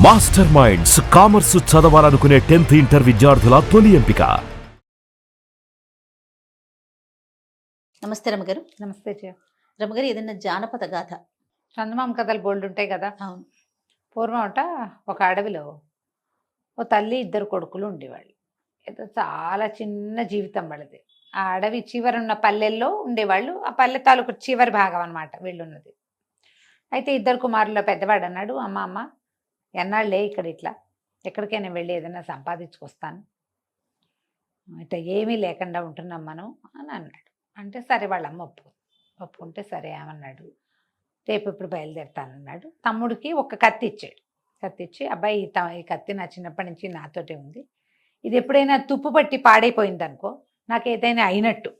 Master minds commerce చదవాలనుకునే 10th inter విద్యార్థుల తొలి ఎంపిక. నమస్తే రమగారు. నమస్తే జయ. రమగారు, ఏదైనా జానపద గాథ? చందమామ కథలు బోల్డ్ ఉంటాయి కదా. అవును. పూర్వం ఒక అడవిలో ఓ తల్లి ఇద్దరు కొడుకులు ఉండేవాళ్ళు. ఏదో చాలా చిన్న జీవితం వాళ్ళది. ఆ అడవి చివరున్న పల్లెల్లో ఉండేవాళ్ళు. ఆ పల్లె తాలూకు చివరి భాగం అనమాట వీళ్ళున్నది. అయితే ఇద్దరు కుమారుల్లో పెద్దవాడు అన్నాడు, అమ్మ ఎన్నాళ్ళే ఇక్కడ ఇట్లా, ఎక్కడికైనా వెళ్ళి ఏదైనా సంపాదించుకొస్తాను, ఇట్లా ఏమీ లేకుండా ఉంటున్నాం మనం అని అన్నాడు. అంటే సరే వాళ్ళ అమ్మ ఒప్పుకుంటే సరే ఏమన్నాడు, రేపు ఇప్పుడు బయలుదేరుతానన్నాడు. తమ్ముడికి ఒక కత్తి ఇచ్చాడు. కత్తి ఇచ్చి, అబ్బాయి ఈ కత్తి నా చిన్నప్పటి నుంచి నాతోటే ఉంది, ఇది ఎప్పుడైనా తుప్పు పట్టి పాడైపోయింది అనుకో, నాకు ఏదైనా అయినట్టు,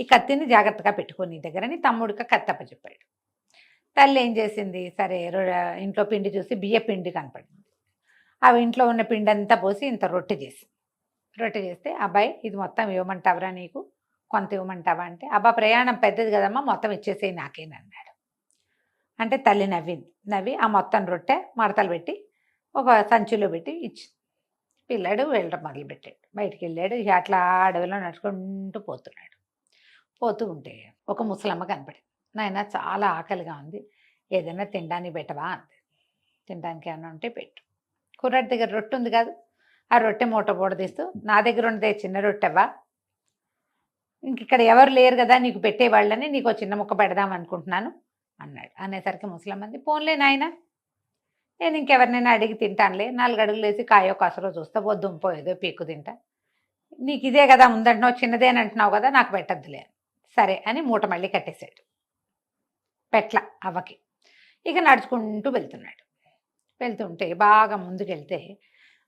ఈ కత్తిని జాగ్రత్తగా పెట్టుకొని నీ దగ్గరని తమ్ముడికి కత్తప్ప చెప్పాడు. తల్లి ఏం చేసింది, సరే ఇంట్లో పిండి చూసి బియ్య పిండి కనపడింది. అవి ఇంట్లో ఉన్న పిండి అంతా పోసి ఇంత రొట్టె చేస్తే, అబ్బాయి ఇది మొత్తం ఇవ్వమంటావరా, నీకు కొంత ఇవ్వమంటావా అంటే, అబ్బా ప్రయాణం పెద్దది కదమ్మా, మొత్తం ఇచ్చేసేయి నాకేనన్నాడు. అంటే తల్లి నవ్వి ఆ మొత్తం రొట్టె మడతలు పెట్టి ఒక సంచిలో పెట్టి ఇచ్చి పిల్లాడు వెళ్ళడం మొదలుపెట్టాడు. బయటికి వెళ్ళాడు. అట్లా అడవిలో నడుచుకుంటూ పోతూ ఉంటే ఒక ముసలమ్మ కనపడింది. నాయన చాలా ఆకలిగా ఉంది, ఏదైనా తినడానికి పెట్టవా అంది. తినడానికి ఏమన్నా ఉంటే పెట్టు. కుర్రాడి దగ్గర రొట్టె ఉంది కాదు, ఆ రొట్టె మూట తీస్తూ, నా దగ్గర ఉన్నదే చిన్న రొట్టెవా, ఇక్కడ ఎవరు లేరు కదా నీకు పెట్టేవాళ్ళని నీకు చిన్న ముక్క పెడదాం అనుకుంటున్నాను అన్నాడు. అనేసరికి ముసలమ్మంది, పోన్లే నాయన, నేను ఇంకెవరినైనా అడిగి తింటానులే, 4 అడుగులు వేసి కాయో కసరో చూస్తా, దుంపో ఏదో పీక్కు తింటా, నీకు ఇదే కదా ముందంటున్నావు, చిన్నదేనంటున్నావు కదా, నాకు పెట్టద్దులే సరే అని మూట మళ్ళీ కట్టేశాడు. పెట్ల అవ్వకి. ఇక నడుచుకుంటూ వెళ్తుంటే బాగా ముందుకెళ్తే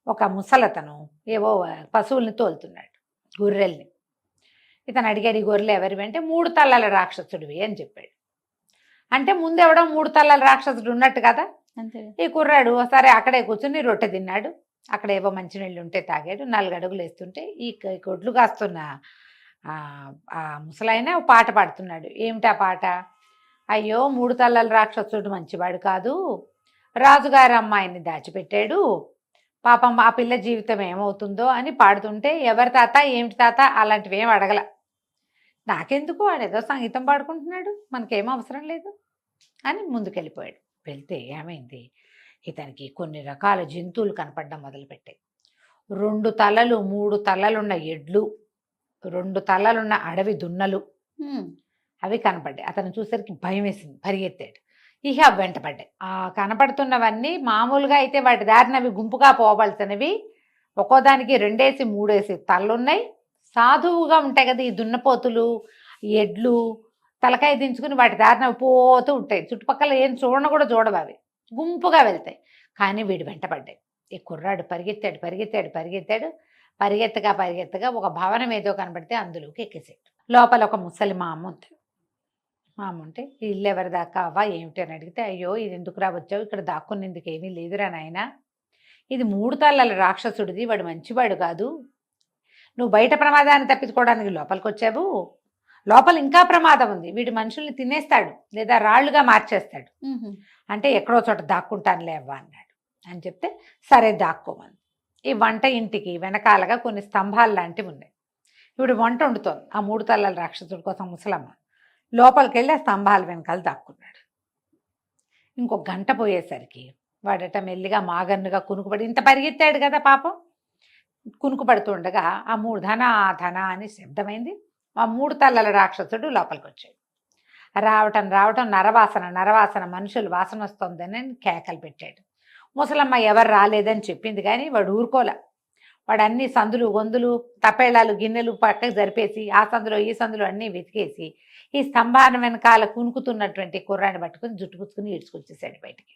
ఒక ముసలతను ఏవో పశువుల్ని తోలుతున్నాడు, గొర్రెల్ని. ఇతను అడిగాడు, ఈ గొర్రెలు ఎవరివి అంటే 3 తలల రాక్షసుడివి అని చెప్పాడు. అంటే ముందెవడో 3 తలల రాక్షసుడు ఉన్నట్టు కదా. ఈ కుర్రాడు సరే అక్కడే కూర్చుని రొట్టె తిన్నాడు, అక్కడ ఏవో మంచినీళ్ళు ఉంటే తాగాడు. 4 అడుగులు వేస్తుంటే ఈ గొడ్లు కాస్తున్న ఆ ముసలాయన ఒక పాట పాడుతున్నాడు. ఏమిటా పాట, అయ్యో 3 తలల రాక్షసుడు మంచివాడు కాదు, రాజుగారి అమ్మాయిని దాచిపెట్టాడు, పాపం ఆ పిల్ల జీవితం ఏమవుతుందో అని పాడుతుంటే, ఎవరి తాత ఏమిటి తాత అలాంటివి ఏం అడగల, నాకెందుకు వాడేదో సంగీతం పాడుకుంటున్నాడు, మనకేం అవసరం లేదు అని ముందుకెళ్ళిపోయాడు. వెళ్తే ఏమైంది, ఇతనికి కొన్ని రకాల జంతువులు కనపడడం మొదలుపెట్టాయి. 2 తలలు 3 తలలున్న ఎడ్లు, 2 తలలున్న అడవి దున్నలు అవి కనపడ్డాయి. అతను చూసరికి భయం వేసింది, పరిగెత్తాడు. ఇక వెంటపడ్డాయి. ఆ కనపడుతున్నవన్నీ మామూలుగా అయితే వాటి దారిన అవి గుంపుగా పోవలసినవి, ఒక్కోదానికి 2 3 తలలున్నాయి. సాధువుగా ఉంటాయి కదా ఈ దున్నపోతులు, ఎడ్లు, తలకాయ దించుకుని వాటి దారిన పోతూ ఉంటాయి. చుట్టుపక్కల ఏం కూడా చూడవు, అవి గుంపుగా వెళ్తాయి. కానీ వీడు వెంటపడ్డాయి. ఈ కుర్రాడు పరిగెత్తాడు. పరిగెత్తగా ఒక భవనం ఏదో కనబడితే అందులోకి ఎక్కేసాడు. లోపల ఒక ముసలి మామ ఉంటే, ఈ ఇల్లు ఎవరి దాకా అవ్వా ఏమిటి అని అడిగితే, అయ్యో ఇది ఎందుకురా వచ్చావు, ఇక్కడ దాక్కునేందుకు ఏమీ లేదురా నాయన, ఇది 3 తలల రాక్షసుడిది, వాడు మంచివాడు కాదు, నువ్వు బయట ప్రమాదాన్ని తప్పించుకోవడానికి లోపలికి వచ్చావు, లోపల ఇంకా ప్రమాదం ఉంది, వీడి మనుషుల్ని తినేస్తాడు లేదా రాళ్లుగా మార్చేస్తాడు, అంటే ఎక్కడో చోట దాక్కుంటానులే అవ్వ అన్నాడు. అని చెప్తే సరే దాక్కోమని. ఈ వంట ఇంటికి వెనకాలగా కొన్ని స్తంభాలు లాంటివి ఉన్నాయి. ఇప్పుడు వంట వండుతోంది ఆ 3 తలల రాక్షసుడి కోసం ముసలమ్మ. లోపలికి వెళ్ళి ఆ స్తంభాల వెనకాల దాక్కున్నాడు. ఇంకొక గంట పోయేసరికి వాడట మెల్లిగా మాగన్నుగా కునుకుపడి, ఇంత పరిగెత్తాడు కదా పాపం, కునుకుపడుతుండగా ఆ 3 ధన అని శబ్దమైంది. ఆ 3 తలల రాక్షసుడు లోపలికి వచ్చాడు. రావటం నరవాసన, మనుషులు వాసన వస్తుందని కేకలు పెట్టాడు. ముసలమ్మ ఎవరు రాలేదని చెప్పింది కానీ వాడు ఊరుకోలే. వాడు అన్ని సందులు గొంతులు తపేళాలు గిన్నెలు పక్కకు జరిపేసి ఆ సందులో ఈ సందులో అన్నీ వెతికేసి ఈ స్తంభాన వెనకాల కునుకుతున్నటువంటి కుర్రాన్ని పట్టుకుని జుట్టుకుచ్చుకుని ఈడ్చుకొచ్చేసాడు బయటికి.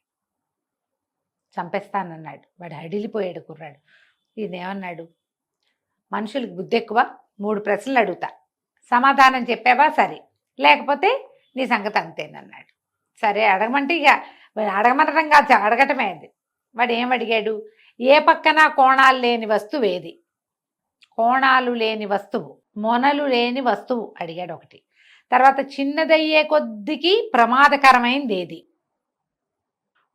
చంపేస్తానన్నాడు. వాడు అడిలిపోయాడు కుర్రాడు. ఇదేమన్నాడు, మనుషులకు బుద్ధి ఎక్కువ, 3 ప్రశ్నలు అడుగుతా, సమాధానం చెప్పావా సరే, లేకపోతే నీ సంగతి అంతేనన్నాడు. సరే అడగమంటే ఇక అడగమనరంగా అడగటమే అది. వాడు ఏం అడిగాడు, ఏ పక్కన కోణాలు లేని వస్తువు ఏది, కోణాలు లేని వస్తువు, మొనలు లేని వస్తువు అడిగాడు ఒకటి. తర్వాత చిన్నదయ్యే కొద్దికి ప్రమాదకరమైనది ఏది,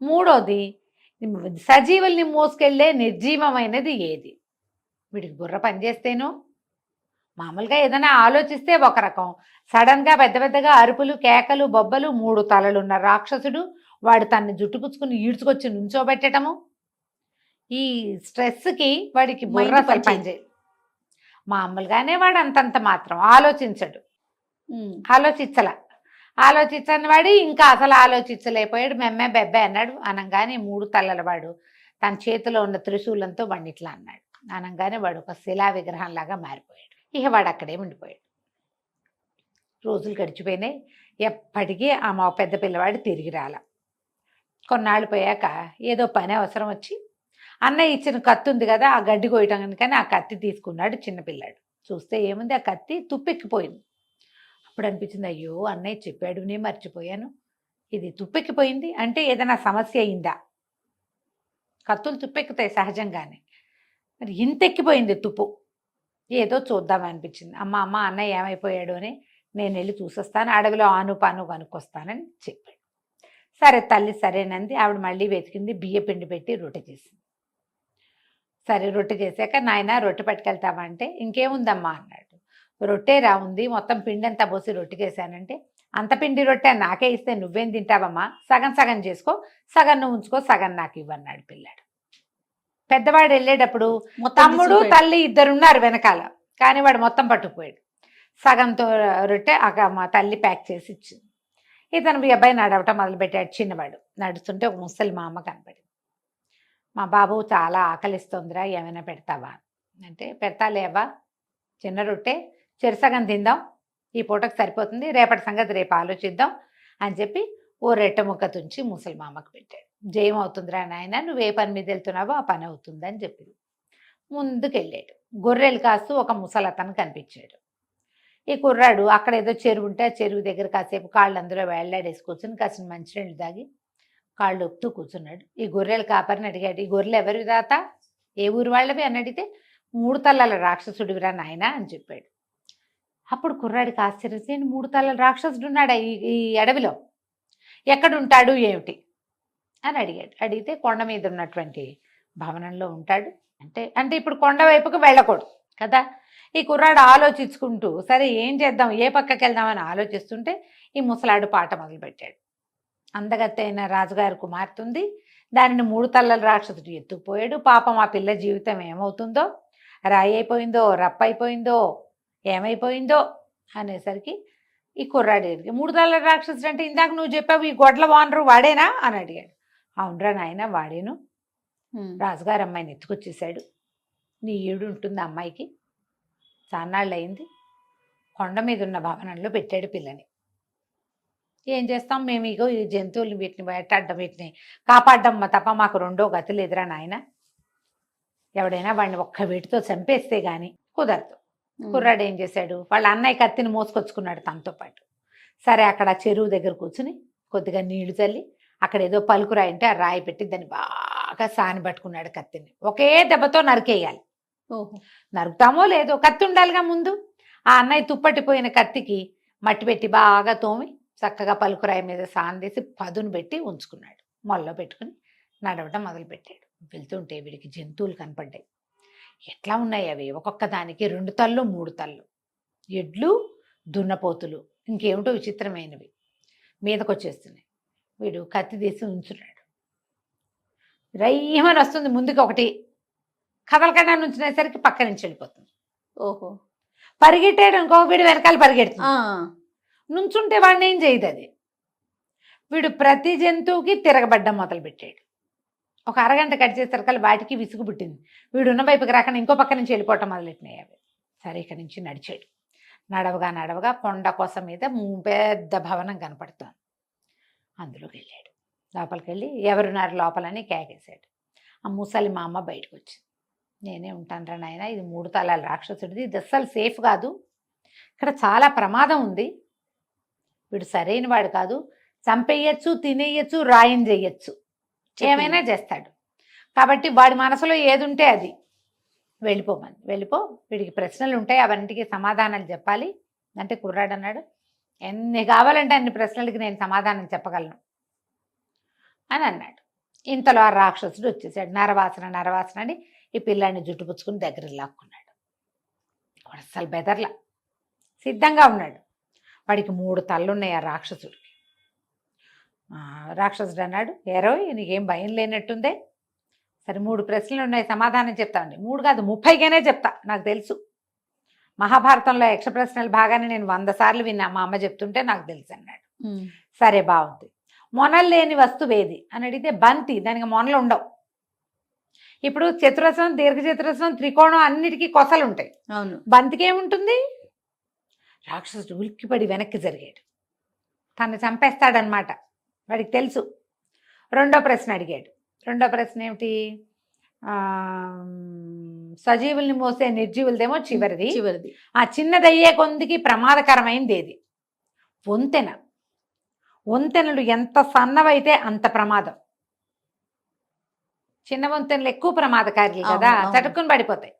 మూడోది సజీవుల్ని మోసుకెళ్ళే నిర్జీవమైనది ఏది? వీడికి బుర్ర పనిచేస్తేనో, మామూలుగా ఏదైనా ఆలోచిస్తే ఒక రకం, సడన్గా పెద్ద పెద్దగా అరుపులు, కేకలు, బొబ్బలు, 3 తలలున్న రాక్షసుడు వాడు తన్ని జుట్టుపుచ్చుకుని ఈడ్చుకొచ్చి నుంచోబెట్టడము. ఈ స్ట్రెస్కి వాడికి బుర్ర మైండ్ అసలు పనిచేయదు. పనిచేయదు. మామూలుగానే వాడు అంతంత మాత్రం ఆలోచించడు. ఆలోచించని వాడు ఇంకా అసలు ఆలోచించలేకపోయాడు. మెమ్మే బెబ్బే అన్నాడు. అనంగానే 3 తలల వాడు తన చేతిలో ఉన్న త్రిశూలంతో వాడిని ఇట్లా అన్నాడు. అనంగానే వాడు ఒక శిలా విగ్రహంలాగా మారిపోయాడు. ఇక వాడు అక్కడే ఉండిపోయాడు. రోజులు గడిచిపోయినాయి. ఎప్పటికీ ఆ మా పెద్ద పిల్లవాడు తిరిగి రాల. కొన్నాళ్ళు పోయాక ఏదో పని అవసరం వచ్చి అన్నయ్య ఇచ్చిన కత్తి ఉంది కదా, ఆ గడ్డి కోయటం కానీ ఆ కత్తి తీసుకున్నాడు చిన్నపిల్లాడు. చూస్తే ఏముంది, ఆ కత్తి తుప్పెక్కిపోయింది. అప్పుడు అనిపించింది, అయ్యో అన్నయ్య చెప్పాడు, నేను మర్చిపోయాను, ఇది తుప్పెక్కిపోయింది అంటే ఏదైనా సమస్య అయిందా? కత్తులు తుప్పెక్కుతాయి సహజంగానే, మరి ఇంత ఎక్కిపోయింది తుప్పు. ఏదో చూద్దాం అనిపించింది. అమ్మ అన్నయ్య ఏమైపోయాడు అని నేను వెళ్ళి చూసొస్తాను, అడవిలో ఆను పాను కనుక్కొస్తానని చెప్పాడు. సరే తల్లి సరేనంది. ఆవిడ మళ్ళీ వెతికింది, బియ్య పిండి పెట్టి రొట్టె చేసింది. సరే రొట్టె చేశాక, నాయన రొట్టె పట్టుకెళ్తావా అంటే, ఇంకేముందమ్మా అన్నాడు. రొట్టె రా ఉంది, మొత్తం పిండి అంతా పోసి రొట్టె చేశానంటే, అంత పిండి రొట్టె నాకే ఇస్తే నువ్వేం తింటావమ్మా, సగం సగం చేసుకో, సగం నువ్వు ఉంచుకో, సగం నాకు ఇవ్వన్నాడు పిల్లాడు. పెద్దవాడు వెళ్ళేటప్పుడు తమ్ముడు తల్లి ఇద్దరున్నారు వెనకాల, కానీ వాడు మొత్తం పట్టుకుపోయాడు. సగంతో రొట్టె మా తల్లి ప్యాక్ చేసి ఇచ్చింది. ఇతను మీ అబ్బాయి నడవటం మొదలుపెట్టాడు. చిన్నవాడు నడుస్తుంటే ఒక ముసలి మా అమ్మ కనపడింది. మా బాబు చాలా ఆకలిస్తోందిరా, ఏమైనా పెడతావా అంటే, పెడతాలేవా, చిన్న రొట్టె చెరుసగం తిందాం, ఈ పూటకు సరిపోతుంది, రేపటి సంగతి రేపు ఆలోచిద్దాం అని చెప్పి ఓ రెట్టె ముక్క తుంచి ముసలి మామకు పెట్టాడు. జయం అవుతుందిరా నాయన, నువ్వు ఏ పని మీద వెళ్తున్నావో ఆ పని అవుతుందని చెప్పింది. ముందుకెళ్ళాడు. గొర్రెలు కాస్తూ ఒక ముసలతను కనిపించాడు. ఈ కుర్రాడు అక్కడ ఏదో చెరువు ఉంటే ఆ చెరువు దగ్గర కాసేపు కాళ్ళు అందులో వేళ్లాడేసి కూర్చుని కాసిన మంచినీళ్ళు తాగి కాళ్ళు ఒప్పుతూ కూర్చున్నాడు. ఈ గొర్రెల కాపరిని అడిగాడు, ఈ గొర్రెలు ఎవరి దాత, ఏ ఊరు వాళ్ళవి అని అడిగితే, 3 తలల రాక్షసుడివిరా నాయన అని చెప్పాడు. అప్పుడు కుర్రాడికి ఆశ్చర్యం, నేను 3 తలల రాక్షసుడు ఉన్నాడా ఈ అడవిలో, ఎక్కడుంటాడు ఏమిటి అని అడిగాడు. అడిగితే కొండ మీద ఉన్నటువంటి భవనంలో ఉంటాడు అంటే ఇప్పుడు కొండ వైపుకు వెళ్ళకూడదు కదా. ఈ కుర్రాడు ఆలోచించుకుంటూ, సరే ఏం చేద్దాం, ఏ పక్కకి వెళ్దామని ఆలోచిస్తుంటే ఈ ముసలాడు పాట మొదలుపెట్టాడు. అందగత్తైన రాజుగారి కుమార్తె, దానిని 3 తలల రాక్షసుడు ఎత్తుకుపోయాడు. పాపం ఆ పిల్ల జీవితం ఏమవుతుందో, రాయి అయిపోయిందో, రప్పైపోయిందో, ఏమైపోయిందో అనేసరికి ఈ కుర్రాడు అడిగి, 3 తలల రాక్షసుడు అంటే ఇందాక నువ్వు చెప్పావు ఈ గొడ్ల వానరు వాడేనా అని అడిగాడు. అవునరా నాయన వాడేను, రాజుగారు అమ్మాయిని ఎత్తుకొచ్చేసాడు, నీ ఈడు ఉంటుంది అమ్మాయికి, చాన్నాళ్ళు అయింది, కొండ మీద ఉన్న భవనంలో పెట్టాడు పిల్లని. ఏం చేస్తాం మేము, ఇగో ఈ జంతువులు వీటిని వేటాడడం, వీటిని కాపాడడం తప్ప మాకు రెండో గతి లేదురా నాయన, ఎవడైనా వాడిని ఒక్క వీటితో చంపేస్తే గాని కుదరదు. కుర్రాడు ఏం చేశాడు, వాళ్ళ అన్నయ్య కత్తిని మోసుకొచ్చుకున్నాడు తనతో పాటు. సరే అక్కడ చెరువు దగ్గర కూర్చుని కొద్దిగా నీళ్లు చల్లి అక్కడ ఏదో పలుకురాయి అంటే ఆ రాయి పెట్టి దాన్ని బాగా సాని పట్టుకున్నాడు కత్తిని. ఒకే దెబ్బతో నరికేయాలి. నరుకుతామో లేదో, కత్తి ఉండాలిగా ముందు. ఆ అన్నయ్య తుప్పటిపోయిన కత్తికి మట్టి పెట్టి బాగా తోమి చక్కగా పలుకురాయి మీద సాందేసి పదును పెట్టి ఉంచుకున్నాడు. మొల్లో పెట్టుకుని నడవటం మొదలుపెట్టాడు. వెళ్తుంటే వీడికి జంతువులు కనపడ్డాయి. ఎట్లా ఉన్నాయి అవి, ఒక్కొక్క దానికి 2 తళ్ళు 3 తళ్ళు, ఎడ్లు, దున్నపోతులు, ఇంకేమిటో విచిత్రమైనవి మీదకి వచ్చేస్తున్నాయి. వీడు కత్తి తీసి ఉంచున్నాడు. రయ్యమని వస్తుంది ముందుకు ఒకటి, కదలకన్నా నుంచినేసరికి పక్క నుంచి వెళ్ళిపోతుంది. ఓహో, పరిగెట్టాడు ఇంకో, వీడు వెనకాల పరిగెడుతుంది. నుంచుంటే వాడిని ఏం చేయదు అది. వీడు ప్రతి జంతువుకి తిరగబడ్డం మొదలుపెట్టాడు. ఒక అరగంట కట్ చేసరికల్ వాటికి విసుగు పుట్టింది. వీడు ఉన్న వైపుకి రాకుండా ఇంకో పక్క నుంచి వెళ్ళిపోవటం మొదలెట్టినాయి అవి. సరే ఇక్కడి నుంచి నడిచాడు. నడవగా కొండ కోసం మీద పెద్ద భవనం కనపడుతుంది. అందులోకి వెళ్ళాడు. లోపలికి వెళ్ళి ఎవరున్నారు లోపలని కేకేశాడు. ఆ ముసలి మా అమ్మ బయటకు వచ్చింది. నేనే ఉంటానురా నాయన, ఇది 3 తలాల రాక్షసుడిది, ఇది అస్సలు సేఫ్ కాదు, ఇక్కడ చాలా ప్రమాదం ఉంది, వీడు సరైన వాడు కాదు, చంపేయచ్చు, తినేయచ్చు, రాయం చేయొచ్చు, ఏమైనా చేస్తాడు, కాబట్టి వాడి మనసులో ఏది ఉంటే అది వెళ్ళిపోమని. వెళ్ళిపో, వీడికి ప్రశ్నలు ఉంటాయి, అవన్నిటికీ సమాధానాలు చెప్పాలి అంటే కుర్రాడు అన్నాడు, ఎన్ని కావాలంటే అన్ని ప్రశ్నలకి నేను సమాధానం చెప్పగలను అని అన్నాడు. ఇంతలో ఆ రాక్షసుడు వచ్చేసాడు. నరవాసన నరవాసన అని ఈ పిల్లాన్ని జుట్టుపుచ్చుకుని దగ్గర లాక్కున్నాడు. వాడు అస్సలు బెదర్లా, సిద్ధంగా ఉన్నాడు. వాడికి 3 తల్లున్నాయి ఆ రాక్షసుడికి. రాక్షసుడు అన్నాడు, ఏరోయ్ నీకేం భయం లేనట్టుందే, సరే 3 ప్రశ్నలు ఉన్నాయి, సమాధానం చెప్తాండి. 3 కాదు 30గానే చెప్తా, నాకు తెలుసు. మహాభారతంలో యక్ష ప్రశ్నల భాగాన్ని నేను 100 సార్లు విన్నా, మా అమ్మ చెప్తుంటే నాకు తెలుసు అన్నాడు. సరే బాగుంది. మొనలు లేని వస్తువు ఏది అని అడిగితే బంతి, దానికి మొనలు ఉండవు. ఇప్పుడు చతురస్రం, దీర్ఘచతురస్రం, త్రికోణం అన్నిటికీ కొసలు ఉంటాయి. అవును. బంతికి ఏముంటుంది? రాక్షసుడు ఉలిక్కిపడి వెనక్కి జరిగాడు. తను చంపేస్తాడనమాట, వాడికి తెలుసు. రెండో ప్రశ్న అడిగాడు. రెండో ప్రశ్న ఏమిటి? సజీవుల్ని మోసే నిర్జీవులదేమో చివరిది. ఆ చిన్నదయ్యే కొందికి ప్రమాదకరమైంది ఏది? వంతెన. వంతెనలు ఎంత సన్నవైతే అంత ప్రమాదం. చిన్న వంతెనలు ఎక్కువ ప్రమాదకారులు కదా, చటుక్కుని పడిపోతాయి.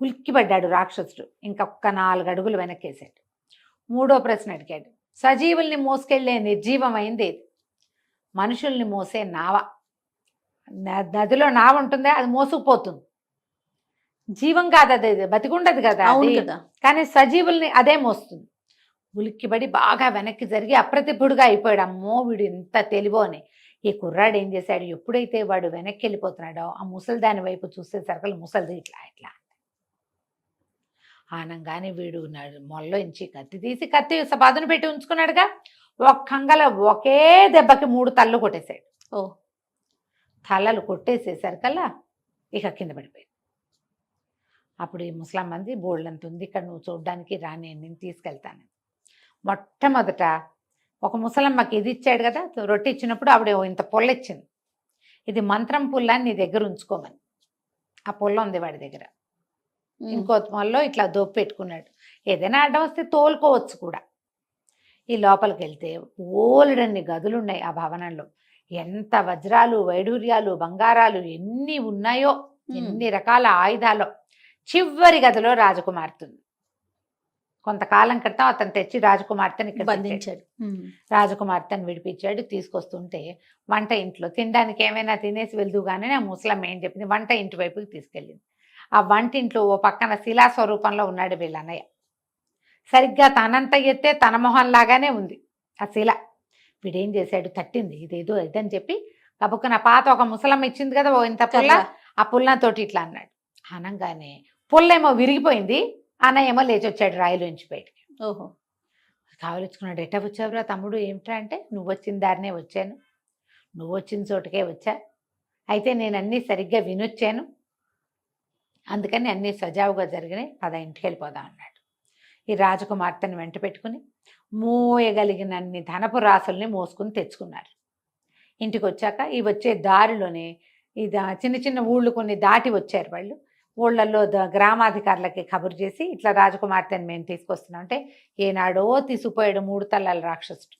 ఉలిక్కిపడ్డాడు రాక్షసుడు. ఇంకొక 4 అడుగులు వెనక్కేశాడు. మూడో ప్రశ్న అడిగాడు. సజీవుల్ని మోసుకెళ్లే నిర్జీవమైంది ఏది? మనుషుల్ని మోసే నావ. నదిలో నావ ఉంటుందే, అది మోసుకుపోతుంది. జీవం కాదు, అది బతికుండదు కదా, కానీ సజీవుల్ని అదే మోస్తుంది. ఉలిక్కిపడి బాగా వెనక్కి జరిగి అప్రతిభుడుగా అయిపోయాడు. అమ్మో వీడు ఇంత తెలివో అని. ఈ కుర్రాడు ఏం చేశాడు, ఎప్పుడైతే వాడు వెనక్కి వెళ్ళిపోతున్నాడో ఆ ముసలి దాని వైపు చూసేసరికి ముసలిది ఇట్లా ఇట్లా ఆనంగానే వీడు మొల్లో ఇంచి కత్తి తీసి, కత్తి పదును పెట్టి ఉంచుకున్నాడుగా, ఒక్కంగల ఒకే దెబ్బకి 3 తలలు కొట్టేశాడు. తలలు కొట్టేసేసరికల్లా ఇక కింద పడిపోయింది. అప్పుడు ఈ ముసలాం మంది, బోల్డంత ఉంది ఇక్కడ, నువ్వు చూడ్డానికి రాని, నేను తీసుకెళ్తాను. మొట్టమొదట ఒక ముసలమ్మకి ఇది ఇచ్చాడు కదా, రొట్టె ఇచ్చినప్పుడు ఆవిడ ఇంత పుల్ల ఇచ్చింది. ఇది మంత్రం పుల్ల, నీ దగ్గర ఉంచుకోమని. ఆ పుల్ల ఉంది వాడి దగ్గర. ఇంకో మొల్లో ఇట్లా దోపు పెట్టుకున్నాడు. ఏదైనా అడ్డం వస్తే తోలుకోవచ్చు కూడా. ఈ లోపలికి వెళ్తే ఓలెడన్ని గదులున్నాయి ఆ భవనంలో. ఎంత వజ్రాలు, వైడూర్యాలు, బంగారాలు ఎన్ని ఉన్నాయో, ఎన్ని రకాల ఆయుధాలు. చివరి గదిలో రాజకుమార్తెంది. కొంతకాలం క్రితం అతను తెచ్చి రాజకుమార్తెని ఇక్కడ బంధించాడు. రాజకుమార్తెను విడిపించాడు. తీసుకొస్తుంటే వంట ఇంట్లో తినడానికి ఏమైనా తినేసి వెళ్దుగానే ఆ ముసలమ్మ ఏం చెప్పింది, వంట ఇంటి వైపుకి తీసుకెళ్ళింది. ఆ వంటింట్లో ఓ పక్కన శిలా స్వరూపంలో ఉన్నాడు వీళ్ళన్నయ్య. సరిగ్గా తనంత ఎత్తే తన మొహం లాగానే ఉంది ఆ శిల. వీడేం చేశాడు, తట్టింది, ఇదేదో ఇదని చెప్పి కబుక్కున పాత ఒక ముసలమ్మ ఇచ్చింది కదా ఓ ఇంత పుల్ల, ఆ పుల్లతోటి ఇట్లా అన్నాడు. అనగానే పుల్లేమో విరిగిపోయింది. అన్నయ్య ఏమో లేచి వచ్చాడు రాయిలోంచి బయటికి. కావలించుకున్నాడు. ఎట్ట వచ్చావురా తమ్ముడు, ఏమిట్రా అంటే, నువ్వు వచ్చిన దారినే వచ్చాను, నువ్వు వచ్చిన చోటుకే వచ్చా, అయితే నేను అన్నీ సరిగ్గా వినొచ్చాను, అందుకని అన్నీ సజావుగా జరిగినాయి, పద ఇంటికి వెళ్ళిపోదాం అన్నాడు. ఈ రాజకుమార్తెను వెంట పెట్టుకుని మోయగలిగినన్ని ధనపు రాసుల్ని మోసుకుని తెచ్చుకున్నారు. ఇంటికి వచ్చాక ఈ వచ్చే దారిలోనే ఇది చిన్న చిన్న ఊళ్ళు కొన్ని దాటి వచ్చారు వాళ్ళు. ఊళ్ళల్లో గ్రామాధికారులకి కబురు చేసి, ఇట్లా రాజకుమార్తెని మేము తీసుకొస్తున్నాం అంటే, ఏనాడో తీసుకుపోయాడు 3 తలల రాక్షసుడు.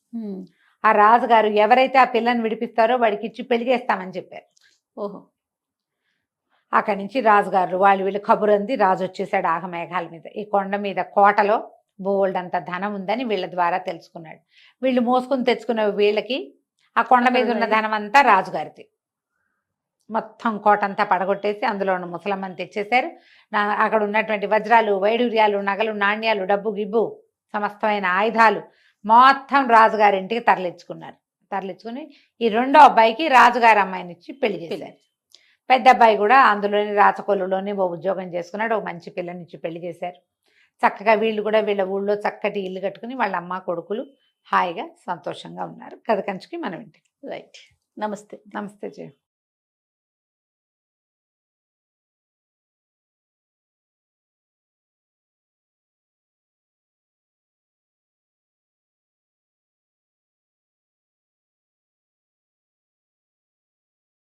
ఆ రాజుగారు ఎవరైతే ఆ పిల్లని విడిపిస్తారో వాడికి ఇచ్చి పెళ్లి చేస్తామని చెప్పారు. అక్కడి నుంచి రాజుగారు వాళ్ళు వీళ్ళు కబురు అంది. రాజు వచ్చేసాడు ఆగమేఘాల మీద. ఈ కొండ మీద కోటలో బోల్డ్ అంత ధనం ఉందని వీళ్ళ ద్వారా తెలుసుకున్నాడు. వీళ్ళు మోసుకుని తెచ్చుకున్న వీళ్ళకి ఆ కొండ మీద ఉన్న ధనం అంతా రాజుగారిది. మొత్తం కోటంతా పడగొట్టేసి అందులో ఉన్న ముసలమ్మని తెచ్చేశారు. అక్కడ ఉన్నటువంటి వజ్రాలు, వైడూర్యాలు, నగలు, నాణ్యాలు, డబ్బు గిబ్బు, సమస్తమైన ఆయుధాలు మొత్తం రాజుగారింటికి తరలించుకుని ఈ రెండో అబ్బాయికి రాజుగారి అమ్మాయిని ఇచ్చి పెళ్లి చేశారు. పెద్ద అబ్బాయి కూడా అందులోని రాచకొల్లులోని ఓ ఉద్యోగం చేసుకున్నాడు. ఓ మంచి పిల్లనిచ్చి పెళ్లి చేశారు. చక్కగా వీళ్ళు కూడా వీళ్ళ ఊళ్ళో చక్కటి ఇల్లు కట్టుకుని వాళ్ళ అమ్మ కొడుకులు హాయిగా సంతోషంగా ఉన్నారు. కథ కంచుకి మనం ఇంటికి. రైట్. నమస్తే. నమస్తే జయ.